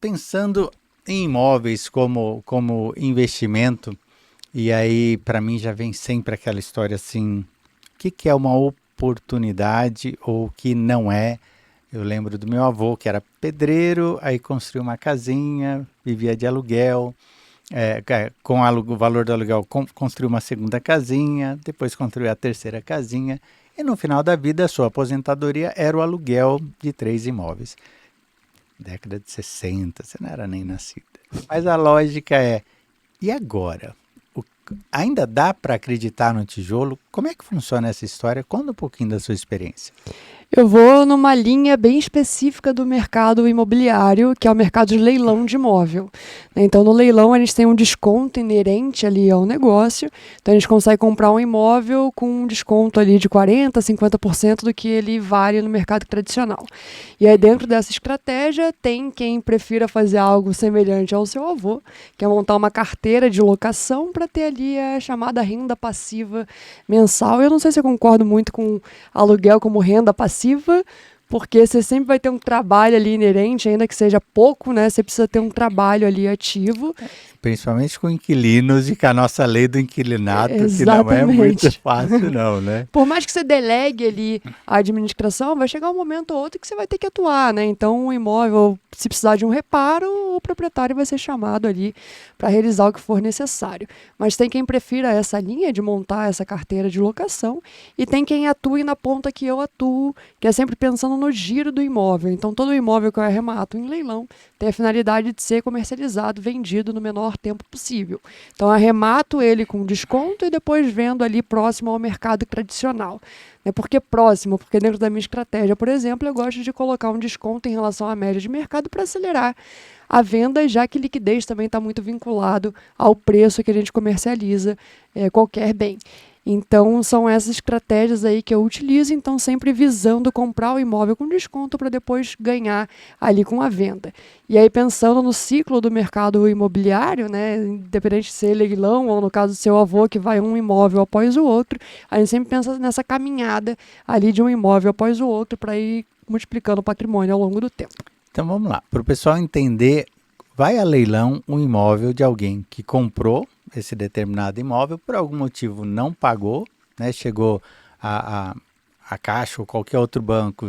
pensando em imóveis como investimento, e aí para mim já vem sempre aquela história assim, o que é uma oportunidade ou o que não é? Eu lembro do meu avô que era pedreiro, aí construiu uma casinha, vivia de aluguel, com o valor do aluguel construiu uma segunda casinha, depois construiu a terceira casinha, e no final da vida a sua aposentadoria era o aluguel de 3 imóveis. Década de 60, você não era nem nascida. Mas a lógica é, e agora? O- Ainda dá para acreditar no tijolo? Como é que funciona essa história? Conta um pouquinho da sua experiência. Eu vou numa linha bem específica do mercado imobiliário, que é o mercado de leilão de imóvel. Então, no leilão, a gente tem um desconto inerente ali ao negócio. Então, a gente consegue comprar um imóvel com um desconto ali de 40%, 50% do que ele vale no mercado tradicional. E aí, dentro dessa estratégia, tem quem prefira fazer algo semelhante ao seu avô, que é montar uma carteira de locação para ter ali a chamada renda passiva mensal. Eu não sei se eu concordo muito com aluguel como renda passiva, porque você sempre vai ter um trabalho ali inerente, ainda que seja pouco, né? Você precisa ter um trabalho ali ativo. Principalmente com inquilinos e com a nossa lei do inquilinato, que não é muito Exatamente. fácil não, né? Por mais que você delegue ali a administração, vai chegar um momento ou outro que você vai ter que atuar, né? Então, o imóvel, se precisar de um reparo, o proprietário vai ser chamado ali para realizar o que for necessário. Mas tem quem prefira essa linha de montar essa carteira de locação e tem quem atue na ponta que eu atuo, que é sempre pensando no giro do imóvel. Então, todo imóvel que eu arremato em leilão tem a finalidade de ser comercializado, vendido no menor tempo possível. Então, arremato ele com desconto e depois vendo ali próximo ao mercado tradicional. Por que próximo? Porque dentro da minha estratégia, por exemplo, eu gosto de colocar um desconto em relação à média de mercado para acelerar a venda, já que liquidez também está muito vinculado ao preço que a gente comercializa qualquer bem. Então, são essas estratégias aí que eu utilizo, então sempre visando comprar o imóvel com desconto para depois ganhar ali com a venda. E aí, pensando no ciclo do mercado imobiliário, né, independente de ser leilão ou no caso do seu avô, que vai um imóvel após o outro, a gente sempre pensa nessa caminhada ali de um imóvel após o outro para ir multiplicando o patrimônio ao longo do tempo. Então vamos lá, para o pessoal entender, vai a leilão um imóvel de alguém que comprou esse determinado imóvel, por algum motivo não pagou, né? Chegou a, a, a Caixa ou qualquer outro banco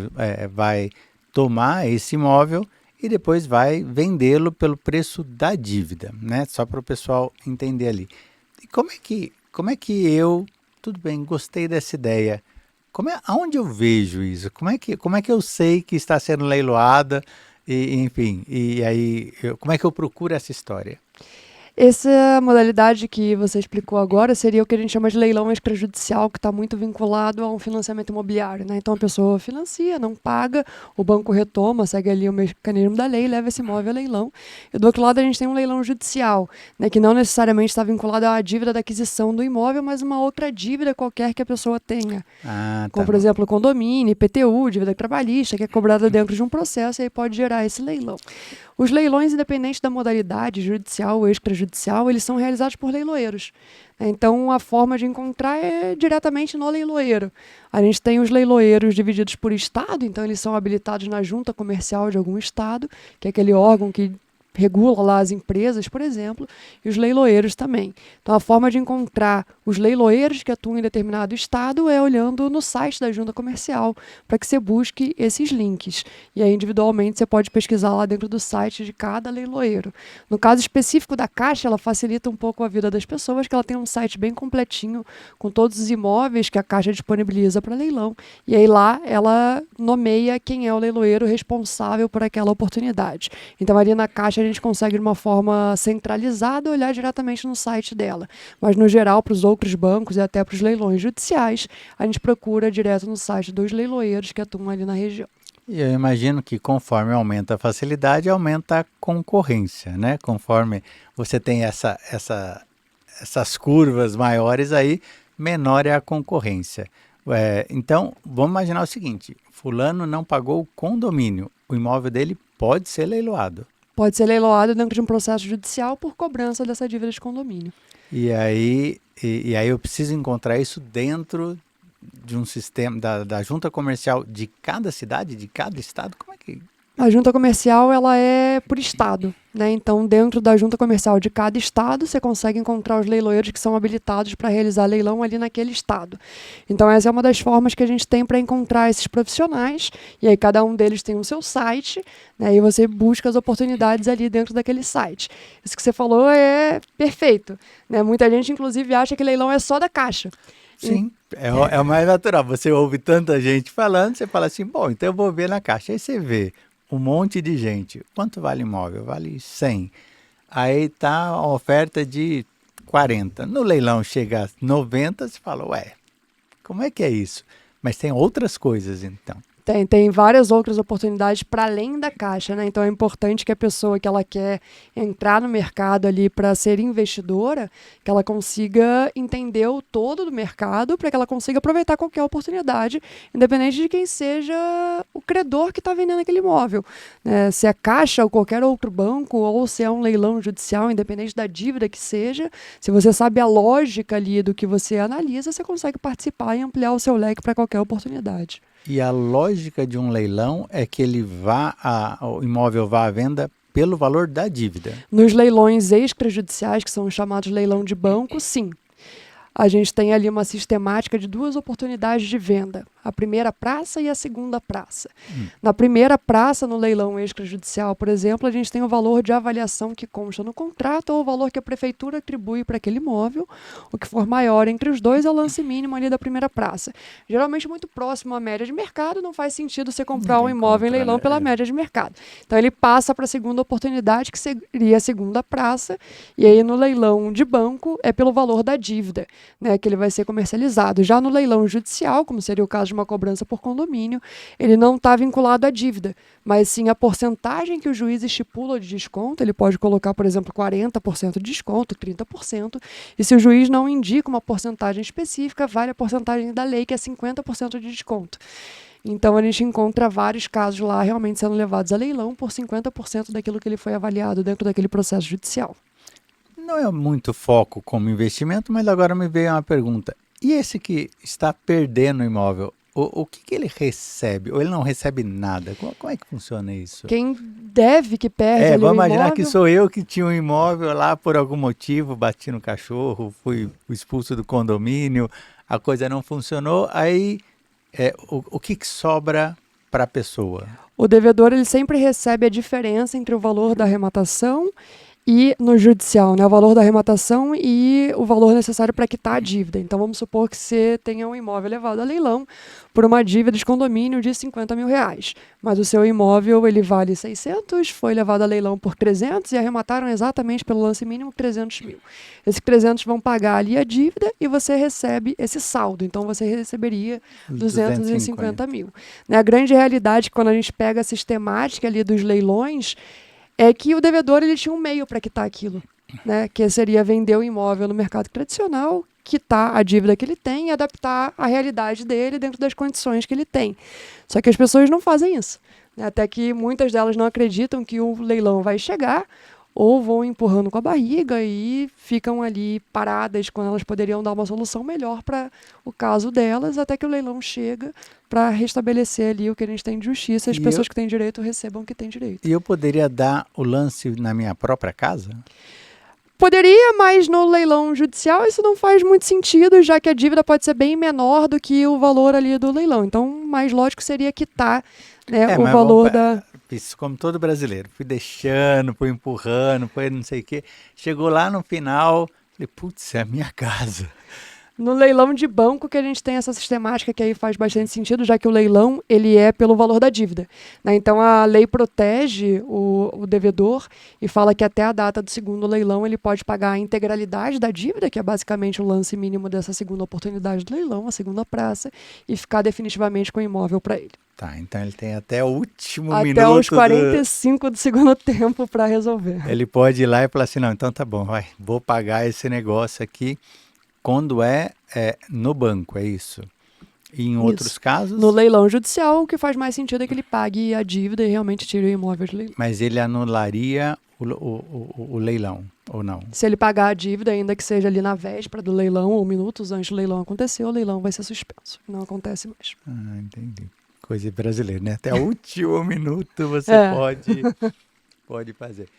vai tomar esse imóvel e depois vai vendê-lo pelo preço da dívida, né? Só para o pessoal entender ali. E como é que tudo bem, gostei dessa ideia. Aonde eu vejo isso? Como é que eu sei que está sendo leiloada? Enfim, e aí, como é que eu procuro essa história? Essa modalidade que você explicou agora seria o que a gente chama de leilão extrajudicial, que está muito vinculado a um financiamento imobiliário, né? Então a pessoa financia, não paga, o banco retoma, segue ali o mecanismo da lei e leva esse imóvel a leilão. E do outro lado a gente tem um leilão judicial, né? Que não necessariamente está vinculado à dívida da aquisição do imóvel, mas uma outra dívida qualquer que a pessoa tenha. Ah, Como, tá. por exemplo, condomínio, IPTU, dívida trabalhista, que é cobrada dentro de um processo e aí pode gerar esse leilão. Os leilões, independente da modalidade, judicial ou extrajudicial, eles são realizados por leiloeiros. Então, a forma de encontrar é diretamente no leiloeiro. A gente tem os leiloeiros divididos por estado, então eles são habilitados na junta comercial de algum estado, que é aquele órgão que regula lá as empresas, por exemplo, e os leiloeiros também. Então, a forma de encontrar os leiloeiros que atuam em determinado estado é olhando no site da junta comercial, para que você busque esses links. E aí, individualmente, você pode pesquisar lá dentro do site de cada leiloeiro. No caso específico da Caixa, ela facilita um pouco a vida das pessoas, que ela tem um site bem completinho, com todos os imóveis que a Caixa disponibiliza para leilão. E aí lá, ela nomeia quem é o leiloeiro responsável por aquela oportunidade. Então, ali na Caixa, a gente consegue, de uma forma centralizada, olhar diretamente no site dela. Mas, no geral, para os outros bancos e até para os leilões judiciais, a gente procura direto no site dos leiloeiros que atuam ali na região. E eu imagino que conforme aumenta a facilidade, aumenta a concorrência, né? Conforme você tem essas curvas maiores aí, menor é a concorrência. Então, vamos imaginar o seguinte: fulano não pagou o condomínio, o imóvel dele pode ser leiloado. Pode ser leiloado dentro de um processo judicial por cobrança dessa dívida de condomínio. E aí eu preciso encontrar isso dentro de um sistema da junta comercial de cada cidade, de cada estado? Como é que A junta comercial, ela é por estado, né? Então, dentro da junta comercial de cada estado, você consegue encontrar os leiloeiros que são habilitados para realizar leilão ali naquele estado. Então, essa é uma das formas que a gente tem para encontrar esses profissionais, e aí cada um deles tem o seu site, né? E você busca as oportunidades ali dentro daquele site. Isso que você falou é perfeito, né? Muita gente, inclusive, acha que leilão é só da Caixa. Sim, é o mais natural. Você ouve tanta gente falando, você fala assim, bom, então eu vou ver na Caixa. Aí você vê um monte de gente. Quanto vale imóvel? Vale 100. Aí tá a oferta de 40. No leilão chega a 90, você fala, ué, como é que é isso? Mas tem outras coisas, então. Tem várias outras oportunidades para além da Caixa, né? Então é importante que a pessoa que ela quer entrar no mercado ali para ser investidora, que ela consiga entender o todo do mercado para que ela consiga aproveitar qualquer oportunidade, independente de quem seja o credor que está vendendo aquele imóvel, né? Se é Caixa ou qualquer outro banco, ou se é um leilão judicial, independente da dívida que seja, se você sabe a lógica ali do que você analisa, você consegue participar e ampliar o seu leque para qualquer oportunidade. E a lógica de um leilão é que o imóvel vá à venda pelo valor da dívida. Nos leilões extrajudiciais, que são os chamados leilão de banco, sim. A gente tem ali uma sistemática de 2 oportunidades de venda, a primeira praça e a segunda praça. Na primeira praça, no leilão extrajudicial, por exemplo, a gente tem o valor de avaliação que consta no contrato ou o valor que a prefeitura atribui para aquele imóvel. O que for maior entre os dois é o lance mínimo ali da primeira praça. Geralmente muito próximo à média de mercado, não faz sentido você comprar um imóvel em leilão pela média de mercado. Então ele passa para a segunda oportunidade, que seria a segunda praça, e aí no leilão de banco é pelo valor da dívida, né, que ele vai ser comercializado. Já no leilão judicial, como seria o caso de uma cobrança por condomínio, ele não está vinculado à dívida, mas sim a porcentagem que o juiz estipula de desconto. Ele pode colocar, por exemplo, 40% de desconto, 30%, e se o juiz não indica uma porcentagem específica, vale a porcentagem da lei, que é 50% de desconto. Então, a gente encontra vários casos lá realmente sendo levados a leilão por 50% daquilo que ele foi avaliado dentro daquele processo judicial. Não é muito foco como investimento, mas agora me veio uma pergunta. E esse que está perdendo o imóvel, o que ele recebe? Ou ele não recebe nada? Como é que funciona isso? Quem deve que perde ali o Vamos imaginar imóvel... que sou eu que tinha um imóvel lá por algum motivo, bati no cachorro, fui expulso do condomínio, a coisa não funcionou, aí o que sobra para a pessoa? O devedor ele sempre recebe a diferença entre o valor da arrematação e no judicial, né, o valor da arrematação e o valor necessário para quitar a dívida. Então, vamos supor que você tenha um imóvel levado a leilão por uma dívida de condomínio de R$50 mil, mas o seu imóvel ele vale 600, foi levado a leilão por 300 e arremataram exatamente pelo lance mínimo 300 mil. Esses 300 vão pagar ali a dívida e você recebe esse saldo. Então, você receberia 250 mil. Né, a grande realidade é que quando a gente pega a sistemática ali dos leilões, é que o devedor ele tinha um meio para quitar aquilo, né? Que seria vender o imóvel no mercado tradicional, quitar a dívida que ele tem e adaptar a realidade dele dentro das condições que ele tem. Só que as pessoas não fazem isso, né? Até que muitas delas não acreditam que o leilão vai chegar, ou vão empurrando com a barriga e ficam ali paradas quando elas poderiam dar uma solução melhor para o caso delas, até que o leilão chega para restabelecer ali o que a gente tem de justiça e as pessoas que têm direito recebam o que têm direito. E eu poderia dar o lance na minha própria casa? Poderia, mas no leilão judicial isso não faz muito sentido, já que a dívida pode ser bem menor do que o valor ali do leilão. Então, mais lógico seria quitar, né, o valor da... Isso como todo brasileiro. Fui deixando, fui empurrando, foi não sei o quê. Chegou lá no final, falei, putz, é a minha casa. No leilão de banco que a gente tem essa sistemática que aí faz bastante sentido, já que o leilão ele é pelo valor da dívida, né? Então a lei protege o devedor e fala que até a data do segundo leilão ele pode pagar a integralidade da dívida, que é basicamente o lance mínimo dessa segunda oportunidade do leilão, a segunda praça, e ficar definitivamente com o imóvel para ele. Tá, então ele tem até o último até minuto. Até os 45 do segundo tempo para resolver. Ele pode ir lá e falar assim, não, então tá bom, vou pagar esse negócio aqui. Quando é no banco, é isso? E em outros casos? No leilão judicial, o que faz mais sentido é que ele pague a dívida e realmente tire o imóvel de leilão. Mas ele anularia o leilão, ou não? Se ele pagar a dívida, ainda que seja ali na véspera do leilão ou minutos antes do leilão acontecer, o leilão vai ser suspenso. Não acontece mais. Entendi. coisa brasileira, né? Até o último minuto você pode fazer.